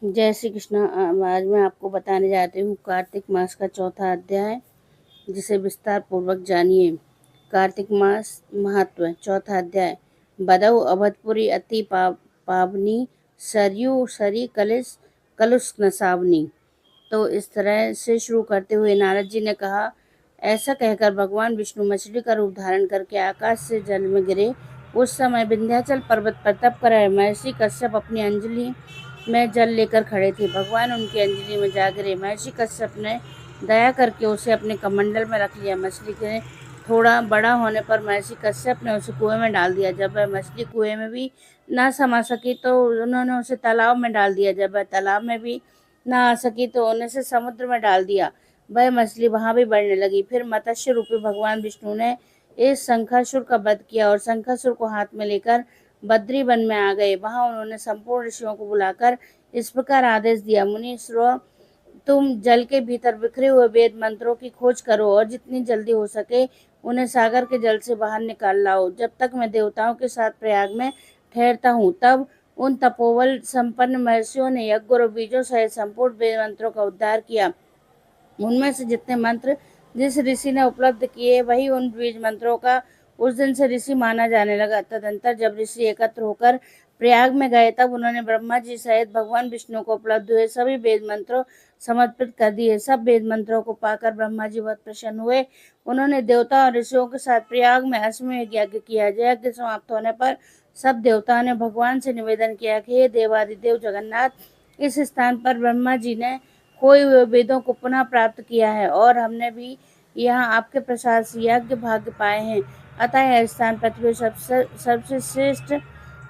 जय श्री कृष्ण। आज मैं आपको बताने जाती हूँ कार्तिक मास का चौथा अध्याय, जिसे विस्तार पूर्वक जानिए। कार्तिक मास महत्व। चौथा अध्याय। बदौ अवधपुरी अति पावनी, सरयू सरी कलुष नसावनी। तो इस तरह से शुरू करते हुए नारद जी ने कहा, ऐसा कहकर भगवान विष्णु मछली का रूप धारण करके आकाश से जल में गिरे। उस समय विंध्याचल पर्वत पर तप कर रहे महर्षि कश्यप अपनी अंजलि में जल लेकर खड़े थे। भगवान उनकी अंजलि में जा गिरे। महर्षि कश्यप ने दया करके उसे अपने कमंडल में रख लिया। मछली के थोड़ा बड़ा होने पर महर्षि कश्यप ने उसे कुएं में डाल दिया। जब वह मछली कुएं में भी ना समा सकी तो उन्होंने उसे तालाब में डाल दिया। जब वह तालाब में भी ना आ सकी तो उन्हें से समुद्र में डाल दिया। वह मछली वहां भी बढ़ने लगी। फिर मत्स्य रूपी भगवान विष्णु ने इस शंखासुर का वध किया और शंखासुर को हाथ में लेकर बद्री वन में आ गए। वहां उन्होंने संपूर्ण ऋषियों को बुलाकर इस प्रकार आदेश दिया, मुनीश्वरों, तुम जल के भीतर बिखरे हुए वेद मंत्रों की खोज करो और जितनी जल्दी हो सके उन्हें सागर के जल से बाहर निकाल लाओ। जब तक मैं देवताओं के साथ प्रयाग में ठहरता हूँ तब उन तपोबल संपन्न महर्षियों ने यज्ञ और बीजों सहित संपूर्ण वेद मंत्रों का उद्धार किया। उनमें से जितने मंत्र जिस ऋषि ने उपलब्ध किए वही उन बीज मंत्रों का उस दिन से ऋषि माना जाने लगा। तदंतर जब ऋषि एकत्र होकर प्रयाग में गए तब उन्होंने ब्रह्मा जी सहित भगवान विष्णु को उपलब्ध हुए सभी वेद मंत्रों समर्पित कर दिए। सब वेद मंत्रों को पाकर ब्रह्मा जी बहुत प्रसन्न हुए। उन्होंने देवता और ऋषियों के साथ प्रयाग में अश्वमेध यज्ञ किया। यज्ञ समाप्त होने पर सब देवताओं ने भगवान से निवेदन किया कि हे देवादिदेव जगन्नाथ, इस स्थान पर ब्रह्मा जी ने खोए हुए वेदों को पुनः प्राप्त किया है और हमने भी यहाँ आपके प्रसाद से यज्ञ भाग्य पाए हैं। अतः यह स्थान पृथ्वी सबसे श्रेष्ठ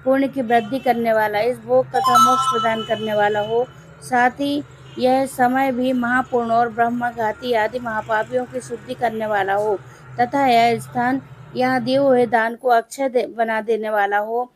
पुण्य की वृद्धि करने वाला, इस भोग तथा मोक्ष प्रदान करने वाला हो। साथ ही यह समय भी महापूर्ण और ब्रह्मघाती आदि महापापियों की शुद्धि करने वाला हो तथा यह स्थान यहाँ दिए हुए दान को अक्षय बना देने वाला हो।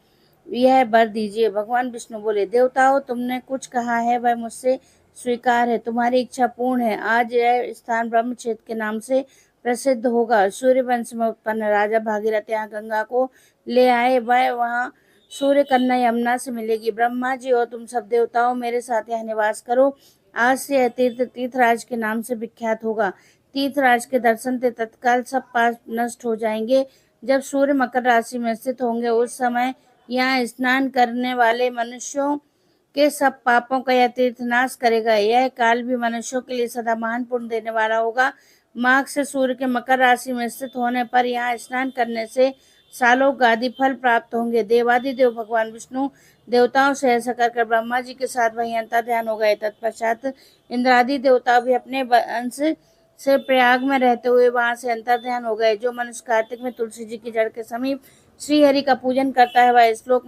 यह वर दीजिए। भगवान विष्णु बोले, देवताओं, तुमने कुछ कहा है वह मुझसे स्वीकार है। तुम्हारी इच्छा पूर्ण है। आज यह स्थान ब्रह्मक्षेत्र के नाम से प्रसिद्ध होगा। सूर्य वंश में उत्पन्न राजा भागीरथ यहाँ गंगा को ले आए। वह वहाँ सूर्य कन्या यमुना से मिलेगी। ब्रह्मा जी और तुम सब देवताओं मेरे साथ यहाँ निवास करो। आज से यह तीर्थ तीर्थराज के नाम से विख्यात होगा। तीर्थराज के दर्शन से तत्काल सब पाप नष्ट हो जाएंगे। जब सूर्य मकर राशि में स्थित होंगे उस समय यहाँ स्नान करने वाले मनुष्यों के सब पापों का यह तीर्थ नाश करेगा। यह काल भी मनुष्यों के लिए सदा महान पुण्य देने वाला होगा। माघ से सूर्य के मकर राशि में स्थित होने पर यहाँ स्नान करने से सालों गादी फल प्राप्त होंगे। देवादिदेव भगवान विष्णु देवताओं से ऐसा कर ब्रह्मा जी के साथ वहीं अंतर ध्यान हो गए। तत्पश्चात इंद्रादि देवता भी अपने अंश से प्रयाग में रहते हुए वहां से अंतर ध्यान हो गए। जो मनुष्य कार्तिक में तुलसी जी की जड़ के समीप श्री हरि का पूजन करता है वह श्लोक